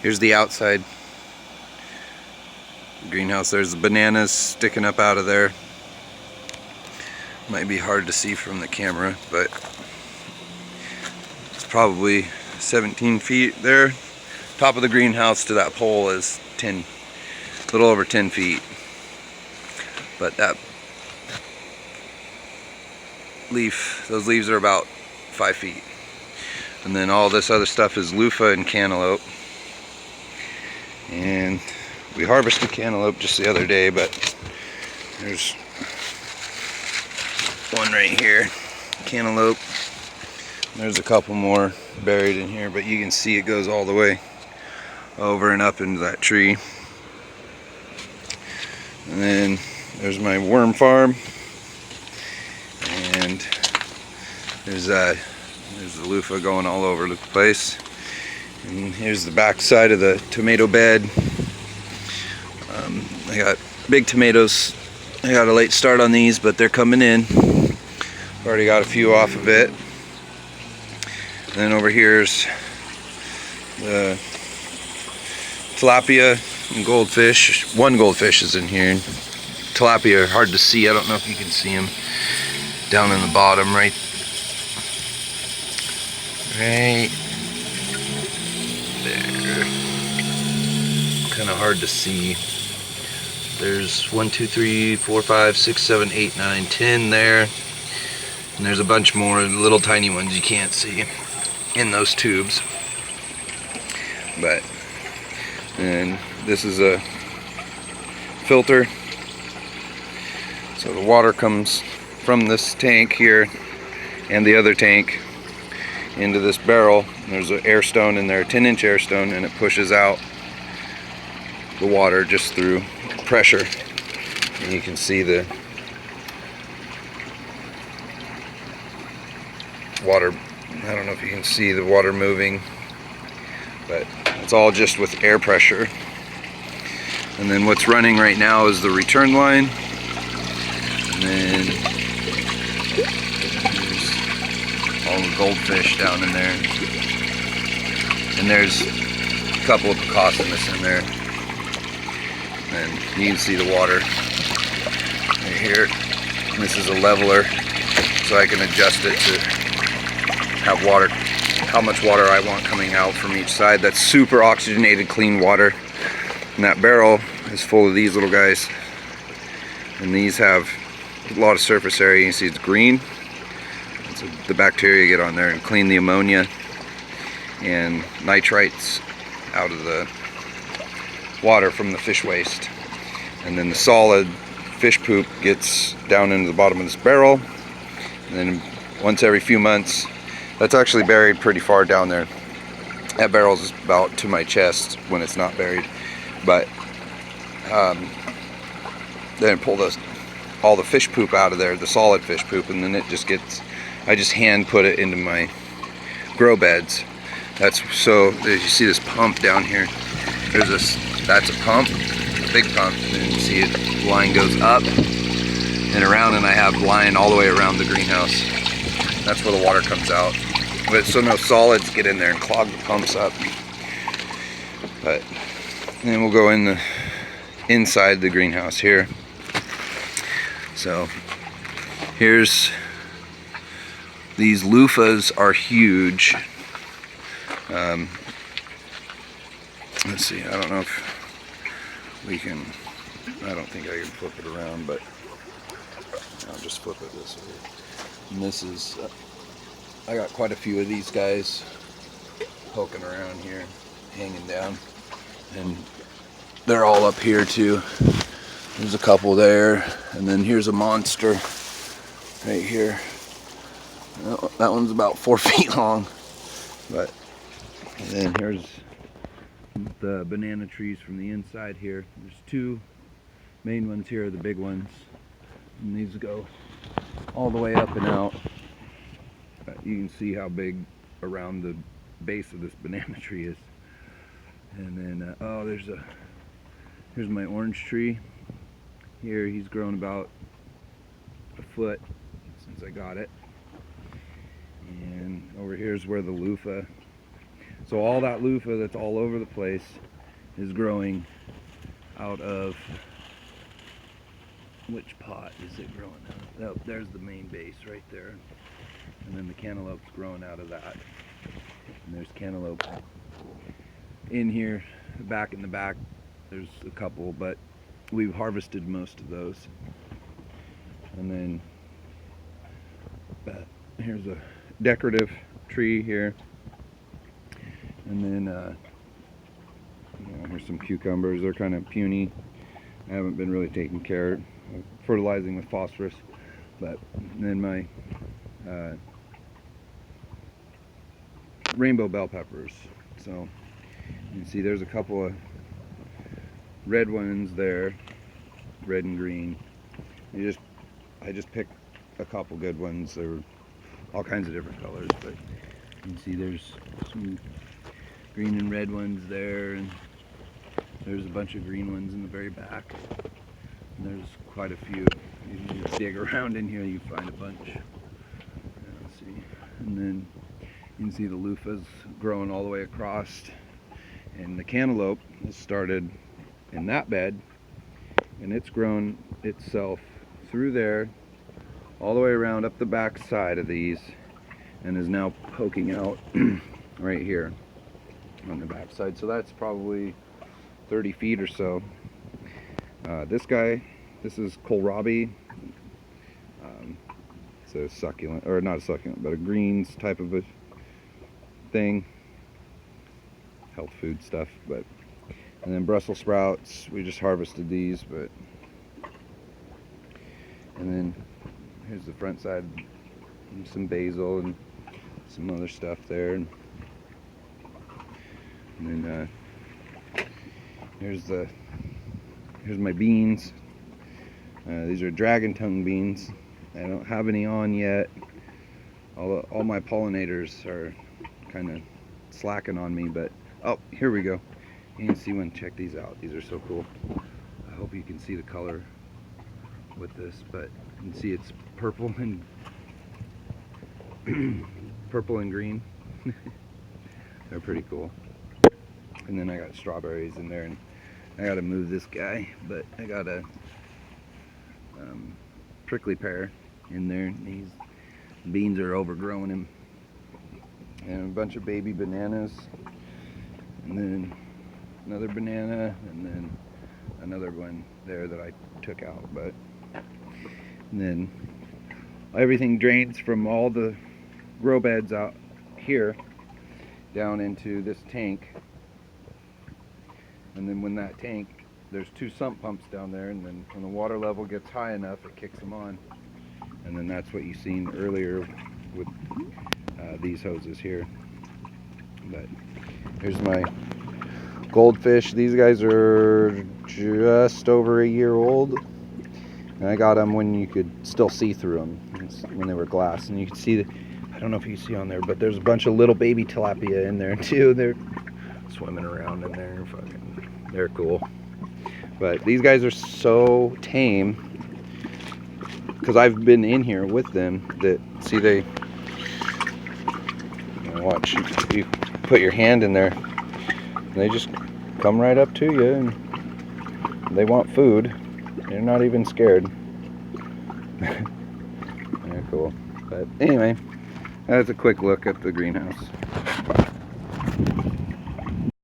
Here's the outside greenhouse. There's the bananas sticking up out of there. Might be hard to see from the camera, but it's probably 17 feet there. Top of the greenhouse to that pole is a little over 10 feet. But that those leaves are about 5 feet. And then all this other stuff is loofah and cantaloupe. And we harvested cantaloupe just the other day, but there's one right here, cantaloupe. There's a couple more buried in here, but you can see it goes all the way over and up into that tree. And then there's my worm farm, and there's the loofah going all over the place. And here's the back side of the tomato bed. I got big tomatoes. I got a late start on these, but they're coming in. Already got a few off of it. And then over here's the tilapia and goldfish. One goldfish is in here. Tilapia are hard to see. I don't know if you can see them down in the bottom right there. Kind of hard to see. There's 1, 2, 3, 4, 5, 6, 7, 8, 9, 10 there. And there's a bunch more little tiny ones you can't see in those tubes. But, and this is a filter. So the water comes from this tank here and the other tank into this barrel. There's an air stone in there, 10-inch air stone, and it pushes out the water just through pressure. And you can see the water. I don't know if you can see the water moving, but it's all just with air pressure. And then what's running right now is the return line. And then there's all the goldfish down in there. And there's a couple of Picossinus in there. And you can see the water right here. And this is a leveler, so I can adjust it to have water, how much water I want coming out from each side. That's super oxygenated, clean water. And that barrel is full of these little guys. And these have a lot of surface area. You can see it's green. So the bacteria get on there and clean the ammonia and nitrites out of the water from the fish waste. And then the solid fish poop gets down into the bottom of this barrel. And then once every few months, that's actually buried pretty far down there. That barrel's about to my chest when it's not buried. But then pull all the fish poop out of there, the solid fish poop, and then it just gets, I just hand put it into my grow beds. That's so, as you see this pump down here, there's this, that's a pump, a big pump, and you see it, line goes up and around, and I have line all the way around the greenhouse. That's where the water comes out. But so no solids get in there and clog the pumps up. But then we'll go in the inside the greenhouse here. So here's, these loofahs are huge. Let's see, I don't know if we can, I don't think I can flip it around, but I'll just flip it this way. And this is, I got quite a few of these guys poking around here, hanging down. And they're all up here too. There's a couple there, and then here's a monster right here. That one's about 4 feet long. But, and then here's the banana trees from the inside here. There's two main ones here, are the big ones. And these go all the way up and out. You can see how big around the base of this banana tree is. And then, oh, here's my orange tree. Here, he's grown about a foot since I got it. And over here's where the loofah. So all that loofah that's all over the place is growing out of, which pot is it growing out of? Oh, there's the main base right there. And then the cantaloupe's growing out of that. And there's cantaloupe in here, back in the back. There's a couple, but we've harvested most of those. And then here's a decorative tree here. And then here's some cucumbers. They're kind of puny. I haven't been really taking care of fertilizing with phosphorus. But then my rainbow bell peppers. So you can see there's a couple of red ones there, red and green. I just picked a couple good ones. There were all kinds of different colors, but you can see there's some green and red ones there, and there's a bunch of green ones in the very back. And there's quite a few. You just dig around in here, you find a bunch. Let's see. And then you can see the loofahs growing all the way across, and the cantaloupe has started in that bed, and it's grown itself through there all the way around up the back side of these, and is now poking out right here on the back side. So that's probably 30 feet or so. This guy, this is kohlrabi. It's a succulent, or not a succulent, but a greens type of a thing, health food stuff. But and then Brussels sprouts, we just harvested these. But and then here's the front side, and some basil and some other stuff there. And then here's my beans. These are dragon tongue beans. I don't have any on yet. All my pollinators are kind of slacking on me, but oh, here we go. You can see one. Check these out. These are so cool. I hope you can see the color with this, but you can see it's purple and purple and green. They're pretty cool. And then I got strawberries in there, and I got to move this guy, but I got a prickly pear in there. These beans are overgrowing him, and a bunch of baby bananas, and then another banana, and then another one there that I took out. But and then everything drains from all the grow beds out here down into this tank. And then when that tank, there's 2 sump pumps down there, and then when the water level gets high enough, it kicks them on. And then that's what you seen earlier with these hoses here. But here's my goldfish. These guys are just over a year old. And I got them when you could still see through them, when they were glass. And you can see, I don't know if you see on there, but there's a bunch of little baby tilapia in there too. They're swimming around in there. They're cool. But these guys are so tame, because I've been in here with them, that see, they watch, you put your hand in there, and they just come right up to you, and they want food. They're not even scared. They're cool. But anyway, that's a quick look at the greenhouse.